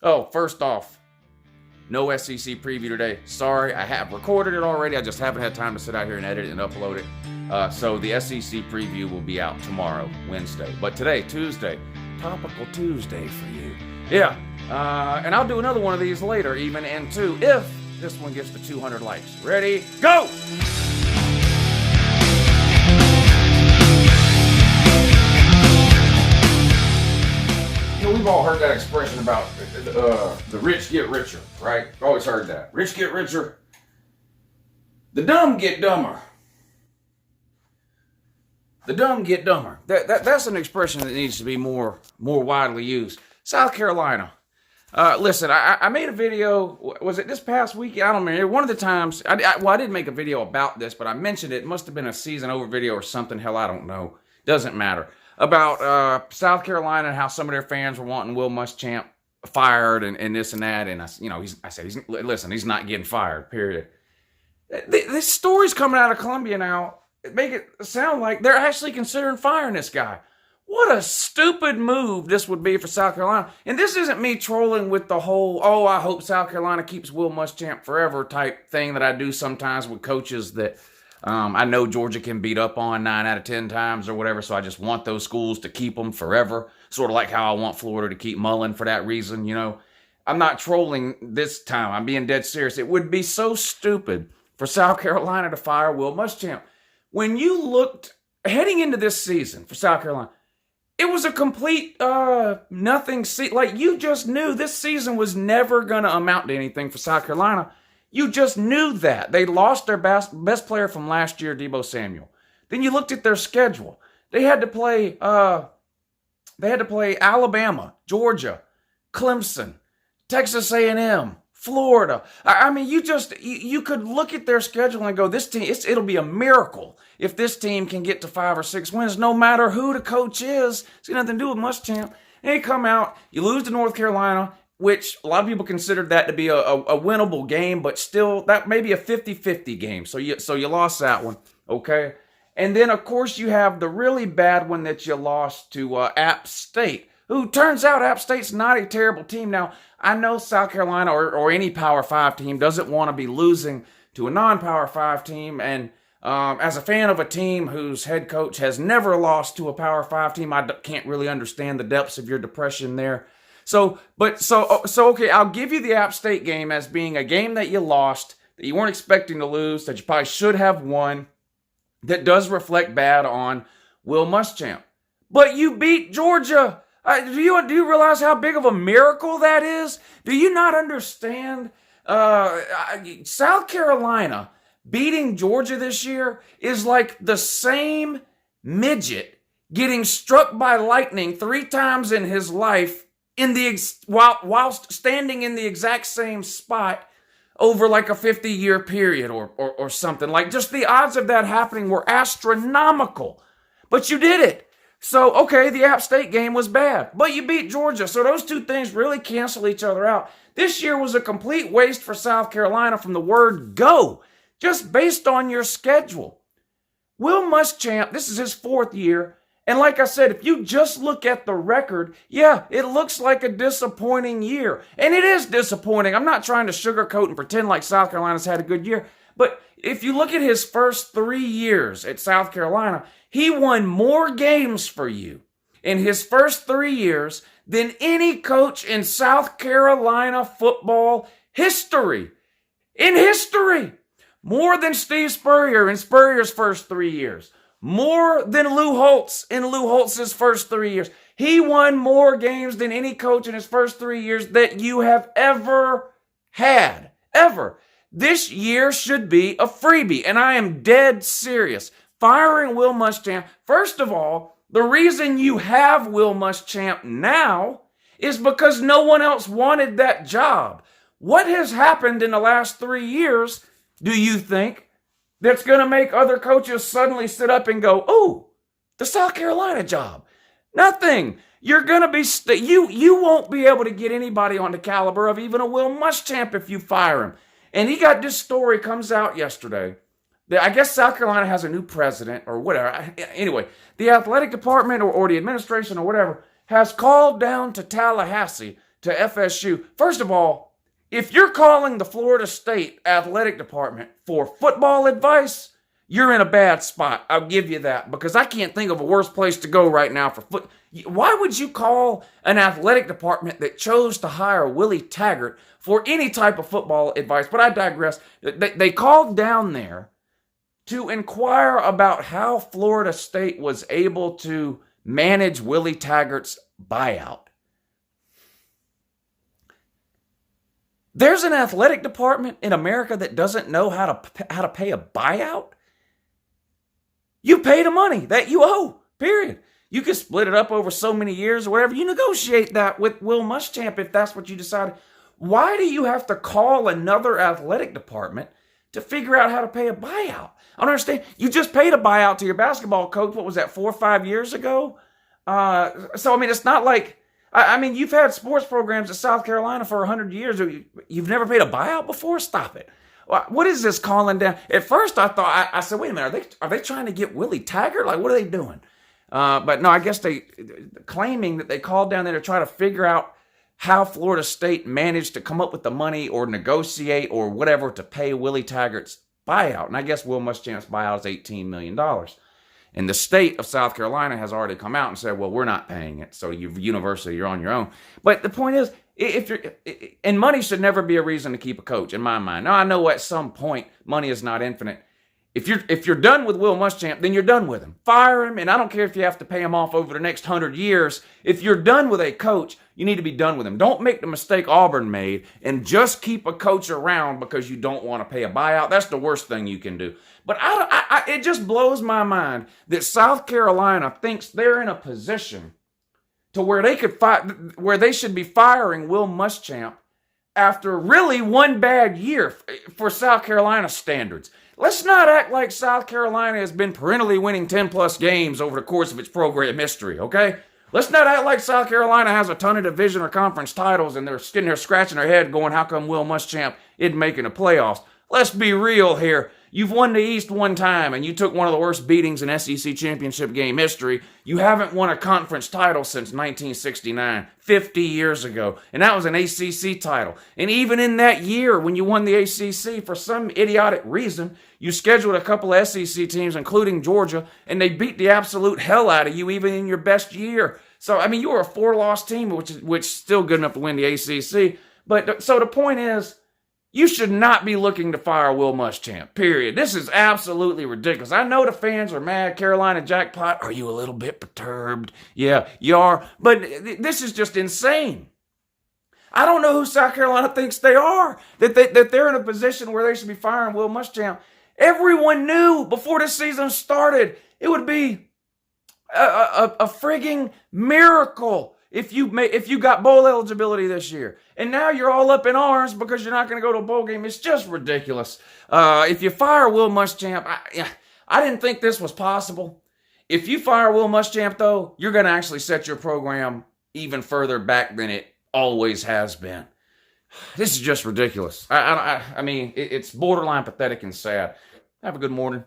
Oh, first off, no SEC preview today. Sorry, I have recorded it already. I just haven't had time to sit out here and edit it and upload it. So the SEC preview will be out tomorrow, Wednesday. But today, Tuesday, Topical Tuesday for you. Yeah, and I'll do another one of these later, even and two, if this one gets to 200 likes. Ready? Go! We've all heard that expression about the rich get richer, right? Always heard that. Rich get richer. The dumb get dumber. The dumb get dumber. That's an expression that needs to be more widely used. South Carolina. Listen, I made a video. Was it this past weekend? I don't remember. One of the times. I didn't make a video about this, but I mentioned it. It must have been a season over video or something. Hell, I don't know. Doesn't matter. About South Carolina and how some of their fans were wanting Will Muschamp fired and this and that. And I said, he's not getting fired, period. This story's coming out of Columbia now. Make it sound like they're actually considering firing this guy. What a stupid move this would be for South Carolina. And this isn't me trolling with the whole, I hope South Carolina keeps Will Muschamp forever type thing that I do sometimes with coaches that I know Georgia can beat up on 9 out of 10 times or whatever, so I just want those schools to keep them forever. Sort of like how I want Florida to keep Mullen for that reason, I'm not trolling this time. I'm being dead serious. It would be so stupid for South Carolina to fire Will Muschamp. When you looked heading into this season for South Carolina, it was a complete nothing. Like, you just knew this season was never going to amount to anything for South Carolina. You just knew that. They lost their best player from last year, Deebo Samuel. Then you looked at their schedule. They had to play Alabama, Georgia, Clemson, Texas A&M, Florida. I mean, you could look at their schedule and go, this team, it'll be a miracle if this team can get to 5 or 6 wins, no matter who the coach is. It's got nothing to do with Muschamp. And you come out, you lose to North Carolina, which a lot of people considered that to be a winnable game, but still, that may be a 50-50 game. So you lost that one, okay? And then, of course, you have the really bad one that you lost to App State, who turns out App State's not a terrible team. Now, I know South Carolina or any Power 5 team doesn't want to be losing to a non-Power 5 team, and as a fan of a team whose head coach has never lost to a Power 5 team, I can't really understand the depths of your depression there. So okay, I'll give you the App State game as being a game that you lost, that you weren't expecting to lose, that you probably should have won, that does reflect bad on Will Muschamp. But you beat Georgia. Do you realize how big of a miracle that is? Do you not understand? South Carolina beating Georgia this year is like the same midget getting struck by lightning 3 times in his life whilst standing in the exact same spot over like a 50-year period or something. Like, just the odds of that happening were astronomical. But you did it. So, okay, the App State game was bad, but you beat Georgia. So those two things really cancel each other out. This year was a complete waste for South Carolina from the word go, just based on your schedule. Will Muschamp, this is his 4th year. And like I said, if you just look at the record, yeah, it looks like a disappointing year. And it is disappointing. I'm not trying to sugarcoat and pretend like South Carolina's had a good year. But if you look at his first 3 years at South Carolina, he won more games for you in his first 3 years than any coach in South Carolina football history. In history. More than Steve Spurrier in Spurrier's first 3 years. More than Lou Holtz in Lou Holtz's first 3 years. He won more games than any coach in his first 3 years that you have ever had. Ever. This year should be a freebie, and I am dead serious. Firing Will Muschamp, first of all, the reason you have Will Muschamp now is because no one else wanted that job. What has happened in the last 3 years, do you think, that's going to make other coaches suddenly sit up and go, oh, the South Carolina job? Nothing. You're going to be, you won't be able to get anybody on the caliber of even a Will Muschamp if you fire him. And this story comes out yesterday. I guess South Carolina has a new president or whatever. Anyway, the athletic department or the administration or whatever has called down to Tallahassee to FSU. First of all, if you're calling the Florida State athletic department for football advice, you're in a bad spot. I'll give you that, because I can't think of a worse place to go right now for foot. Why would you call an athletic department that chose to hire Willie Taggart for any type of football advice? But I digress. They called down there to inquire about how Florida State was able to manage Willie Taggart's buyout. There's an athletic department in America that doesn't know how to pay a buyout? You pay the money that you owe, period. You can split it up over so many years or whatever. You negotiate that with Will Muschamp if that's what you decided. Why do you have to call another athletic department to figure out how to pay a buyout? I don't understand. You just paid a buyout to your basketball coach, what was that, 4 or 5 years ago? So, I mean, it's not like, I mean, you've had sports programs at South Carolina for 100 years. You've never paid a buyout before? Stop it. What is this calling down? At first, I thought, I said, wait a minute, are they trying to get Willie Taggart? Like, what are they doing? But no, I guess they claiming that they called down there to try to figure out how Florida State managed to come up with the money or negotiate or whatever to pay Willie Taggart's buyout. And I guess Will Muschamp's buyout is $18 million. And the state of South Carolina has already come out and said, well, we're not paying it. So university, you're on your own. But the point is, and money should never be a reason to keep a coach, in my mind. Now, I know at some point money is not infinite. If you're done with Will Muschamp, then you're done with him. Fire him, and I don't care if you have to pay him off over the next 100 years. If you're done with a coach, you need to be done with him. Don't make the mistake Auburn made and just keep a coach around because you don't want to pay a buyout. That's the worst thing you can do. But it just blows my mind that South Carolina thinks they're in a position to where they should be firing Will Muschamp after really one bad year for South Carolina standards. Let's not act like South Carolina has been perennially winning 10-plus games over the course of its program history, okay? Let's not act like South Carolina has a ton of division or conference titles and they're sitting there scratching their head going, how come Will Muschamp isn't making the playoffs? Let's be real here. You've won the East one time, and you took one of the worst beatings in SEC championship game history. You haven't won a conference title since 1969, 50 years ago, and that was an ACC title. And even in that year, when you won the ACC, for some idiotic reason, you scheduled a couple of SEC teams, including Georgia, and they beat the absolute hell out of you even in your best year. So, I mean, you were a 4-loss team, which is still good enough to win the ACC. But so the point is, you should not be looking to fire Will Muschamp, period. This is absolutely ridiculous. I know the fans are mad. Carolina jackpot. Are you a little bit perturbed? Yeah, you are. But this is just insane. I don't know who South Carolina thinks they are, that they're in a position where they should be firing Will Muschamp. Everyone knew before this season started it would be a frigging miracle if you got bowl eligibility this year. And now you're all up in arms because you're not going to go to a bowl game. It's just ridiculous. If you fire Will Muschamp, I didn't think this was possible. If you fire Will Muschamp, though, you're going to actually set your program even further back than it always has been. This is just ridiculous. I mean, it's borderline pathetic and sad. Have a good morning.